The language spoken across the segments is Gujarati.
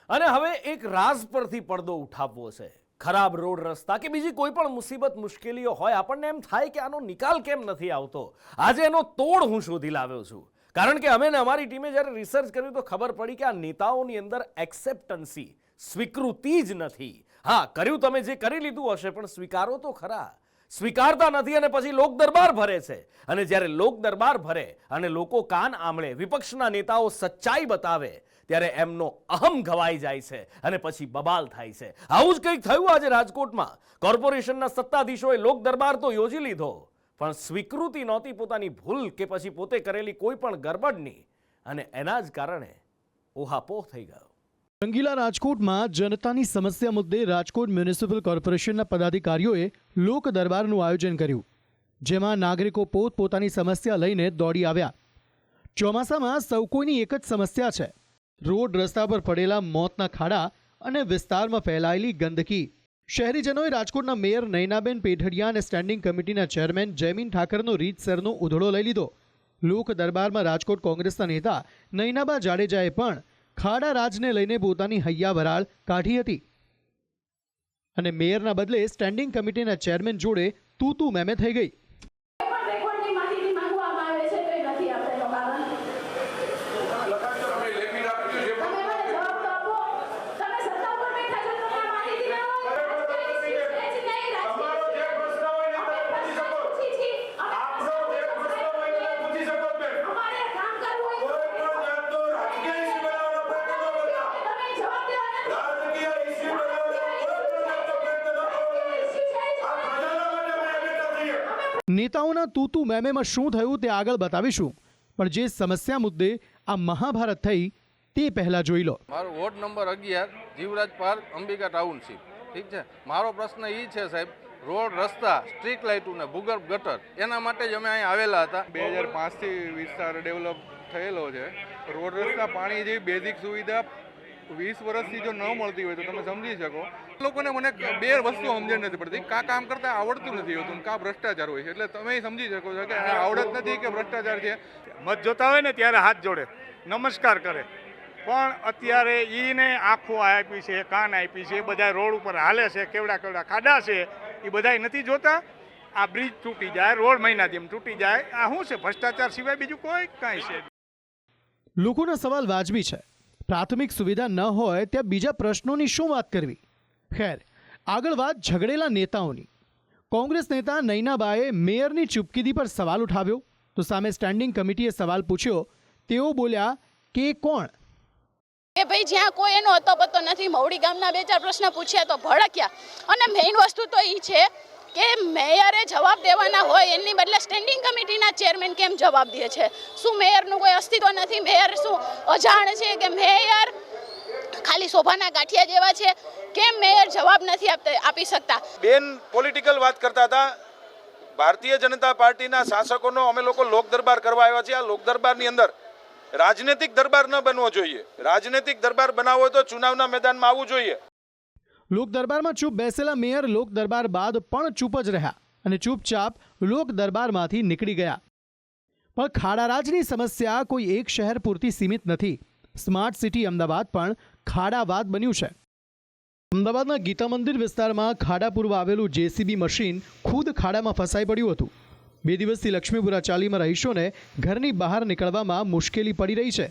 અને હવે એક રાજ પરથી પડદો ઉઠાવવો છે। ખરાબ રોડ રસ્તા કે બીજી કોઈ પણ મુસીબત મુશ્કેલીઓ હોય આપણને એમ થાય કે આનો નિકાલ કેમ નથી આવતો। આજે એનો તોડ હું શોધી લાવ્યો છું, કારણ કે અમે ને અમારી ટીમે જ્યારે રિસર્ચ કર્યું તો ખબર પડી કે આ નેતાઓની અંદર એક્સેપ્ટન્સી સ્વીકૃતિ જ નથી। હા, કર્યું તમે જે કરી લીધું હશે પણ સ્વીકારો તો ખરા। સ્વીકારતા નથી અને પછી લોક દરબાર ભરે છે, અને જ્યારે લોક દરબાર ભરે અને લોકો કાન આંબળે વિપક્ષના નેતાઓ સચ્ચાઈ બતાવે ત્યારે એમનો અહમ ઘવાઈ જાય છે અને પછી બબાલ થાય છે। આવું જ કંઈક થયું આજે રાજકોટમાં। કોર્પોરેશનના સત્તાધીશોએ લોક દરબાર તો યોજી લીધો, પણ સ્વીકૃતિ નહોતી પોતાની ભૂલ કે પછી પોતે કરેલી કોઈ પણ ગરબડની, અને એના જ કારણે ઓહાપોહ થઈ ગયો। રંગીલા રાજકોટમાં જનતાની સમસ્યા મુદ્દે રાજકોટ મ્યુનિસિપલ કોર્પોરેશનના પદાધિકારીઓએ લોક દરબારનું આયોજન કર્યું, જેમાં નાગરિકો પોતપોતાની સમસ્યા લઈને દોડી આવ્યા। ચોમાસામાં સૌ કોઈની એક જ સમસ્યા છે, રોડ રસ્તા પર પડેલા મોતના ખાડા અને વિસ્તારમાં ફેલાયેલી ગંદકી। શહેરીજનોએ રાજકોટના મેયર નયનાબેન પેઢડિયા અને સ્ટેન્ડિંગ કમિટીના ચેરમેન જયમીન ઠાકરનો રીતસરનો ઉધડો લઈ લીધો। લોક દરબારમાં રાજકોટ કોંગ્રેસના નેતા નયનાબા જાડેજાએ પણ ખાડા રાજને લઈને પોતાની હૈયા વરાળ કાઢી હતી અને મેયરના બદલે સ્ટેન્ડિંગ કમિટીના ચેરમેન જોડે તું મેમે થઈ ગઈ। નેતાઓના તું મેમેમાં શું થયું તે આગળ બતાવીશું, પણ જે સમસ્યા મુદ્દે આ મહાભારત થઈ તે પહેલા જોઈ લો। મારો ward number 11 Jivraj park Ambika township, ઠીક છે। મારો પ્રશ્ન એ છે સાહેબ, રોડ રસ્તા સ્ટ્રીટ લાઇટો ને ભૂગર્ભ ગટર, એના માટે જ અમે અહીં આવેલા હતા। 2005થી વિસ્તાર ડેવલપ થયેલો છે। રોડ રસ્તા પાણી જેવી બેઝિક સુવિધા 20 વર્ષથી જો ન મળતી હોય તો તમે સમજી શકો। લોકોને મને બે વસ્તુ સમજણ નથી પડતી, કામ કરતા આવડતું નથી હોતું, કા ભ્રષ્ટાચાર હોય છે। એટલે તમે સમજી શકો છો કે આવડત નથી કે ભ્રષ્ટાચાર છે। મત જોતા હોય ને ત્યારે હાથ જોડે નમસ્કાર કરે, પણ અત્યારે ઈને આંખો આપી છે, કાન આપી છે, બધા રોડ ઉપર હાલે છે, કેવડા ખાડા છે એ બધા નથી જોતા। આ બ્રિજ તૂટી જાય, રોડ મહિનાથી એમ તૂટી જાય, આ શું છે? ભ્રષ્ટાચાર સિવાય બીજું કોઈ કાંઈ છે? લોકોના સવાલ વાજબી છે, પ્રાથમિક સુવિધા ન હોય ત્યાં બીજા પ્રશ્નોની શું વાત કરવી? ખેર, આગળ વાત ઝઘડેલા નેતાઓની। કોંગ્રેસ નેતા નયનાબાએ મેયરની ચૂપકીદી પર સવાલ ઉઠાવ્યો તો સામે સ્ટેન્ડિંગ કમિટીએ સવાલ પૂછ્યો। તેઓ બોલ્યા કે કોણ કે ભાઈ જ્યાં કોઈ એનો હતો પતો નથી, મવડી ગામના 2-4 પ્રશ્ન પૂછ્યા તો ભડક્યા। અને મેઇન વસ્તુ તો એ છે કે મેયરે જવાબ દેવાના હોય એની બદલે સ્ટેન્ડિંગ કમિટીના ચેરમેન કેમ જવાબ દે છે? શું મેયરનું કોઈ અસ્તિત્વ નથી? મેયર શું અજાણ છે કે મેયર ખાલી શોભાના ગાંઠિયા જેવા છે? કેમ મેયર જવાબ નથી આપી શકતા? બેન પોલિટિકલ વાત કરતા હતા। ભારતીય જનતા પાર્ટીના શાસકોનો અમે લોકો લોક દરબાર કરવા આવ્યા છીએ। આ લોક દરબારની અંદર રાજનૈતિક દરબાર ન બનવો જોઈએ। રાજનૈતિક દરબાર બનાવવો હોય તો ચુનાવના મેદાનમાં આવવું જોઈએ। લોક દરબારમાં ચૂપ બેસેલા મેયર લોક દરબાર બાદ પણ ચૂપ જ રહ્યા અને ચૂપચાપ લોક દરબારમાંથી નીકળી ગયા। પણ ખાડારાજની સમસ્યા કોઈ એક શહેર પૂરતી સીમિત નથી। સ્માર્ટ સિટી અમદાવાદ પણ ખાડાવાદ બન્યું છે। અમદાવાદના ગીતા મંદિર વિસ્તારમાં ખાડા પૂરવા આવેલું જેસીબી મશીન ખુદ ખાડામાં ફસાઈ પડ્યું હતું। 2 દિવસથી લક્ષ્મીપુરા ચાલીમાં રહીશોને ઘરની બહાર નીકળવામાં મુશ્કેલી પડી રહી છે।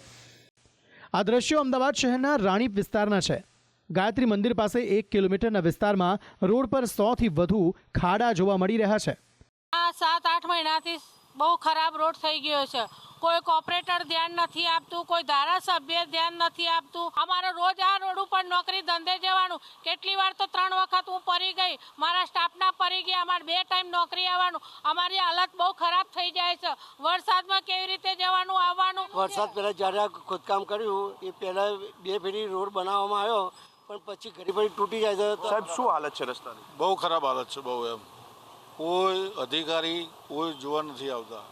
આ દ્રશ્યો અમદાવાદ શહેરના રાણીપ વિસ્તારના છે। ગાયત્રી મંદિર પાસે 1 કિલોમીટરના વિસ્તારમાં રોડ પર 100થી વધુ ખાડા જોવા મળી રહ્યા છે। આ 7-8 મહિનાથી બહુ ખરાબ રોડ થઈ ગયો છે। કોઈ કોર્પોરેટર ધ્યાન નથી આપતું, કોઈ ધારાસભ્ય ધ્યાન નથી આપતું। અમારે રોજ આ રોડ ઉપર નોકરી ધંધે જવાનું, કેટલી વાર તો 3 વખત હું પડી ગઈ, મારા સ્ટાફના પડી ગયા, અમારે 2 ટાઈમ નોકરી આવવાનું। અમારી હાલત બહુ ખરાબ થઈ જાય છે। વરસાદમાં કેવી રીતે જવાનું આવવાનું? વરસાદ પહેલાં જ્યારે આ ખોદકામ કર્યું એ પહેલાં 2 ફેરી રોડ બનાવવામાં આવ્યો, પણ પછી ઘડી તૂટી જાય છે। સાહેબ શું હાલત છે રસ્તાની? બહુ ખરાબ હાલત છે, બહુ એમ કોઈ અધિકારી કોઈ જોવા નથી આવતા।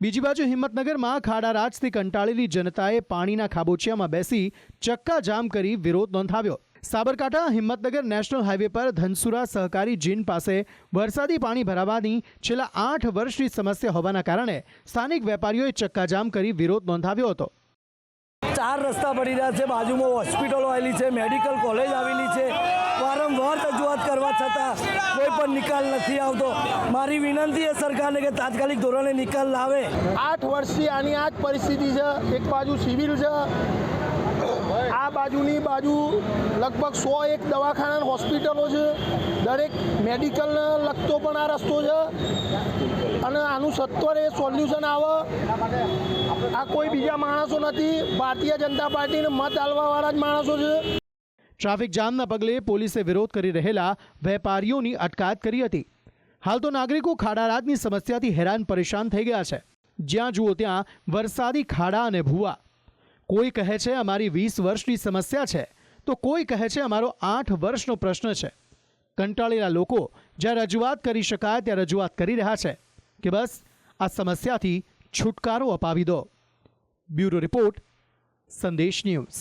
બીજી બાજુ હિંમતનગરમાં ખાડારાજથી કંટાળેલી જનતાએ પાણીના ખાબોચિયામાં બેસી ચક્કાજામ કરી વિરોધ નોંધાવ્યો। સાબરકાંઠા હિંમતનગર નેશનલ હાઈવે પર ધનસુરા સહકારી જીન પાસે વરસાદી પાણી ભરાવાની છેલ્લા 8 વર્ષની સમસ્યા હોવાના કારણે સ્થાનિક વેપારીઓએ ચક્કાજામ કરી વિરોધ નોંધાવ્યો હતો। ચાર રસ્તા પડી રહ્યા છે, બાજુમાં હોસ્પિટલો આવેલી છે, મેડિકલ કોલેજ આવેલી છે. વારંવાર રજૂઆત કરવા છતાં કોઈ પણ નિકાલ નથી આવતો. મારી વિનંતી છે સરકારને કે તાત્કાલિક ધોરણે નિકાલ લાવે. 8 વર્ષથી આની આ જ પરિસ્થિતિ છે. એક બાજુ સિવિલ છે, આ બાજુની બાજુ લગભગ 101 દવાખાના હોસ્પિટલો છે. દરેક મેડિકલને લગતો પણ આ રસ્તો છે અને આનું સત્વરે સોલ્યુશન આવે. આ કોઈ બીજા માણસો નથી, ભારતીય જનતા પાર્ટીને મત આલવાવાળા જ માણસો છે. ટ્રાફિક જામના પગલે પોલીસે વિરોધ કરી રહેલા વેપારીઓની અટકાયત કરી હતી. હાલ તો નાગરિકો ખાડારાતની સમસ્યાથી હેરાન પરેશાન થઈ ગયા છે. જ્યાં જુઓ ત્યાં વરસાદી ખાડા અને ભૂવા. કોઈ કહે છે અમારી 20 વર્ષની સમસ્યા છે, તો કોઈ કહે છે અમારો 8 વર્ષનો પ્રશ્ન છે. કંટાળેલા લોકો જ્યાં રજૂઆત કરી શકાય ત્યાં રજૂઆત કરી રહ્યા છે કે બસ આ સમસ્યાથી છુટકારો અપાવી દો. બ્યુરો રિપોર્ટ, સંદેશ ન્યૂઝ.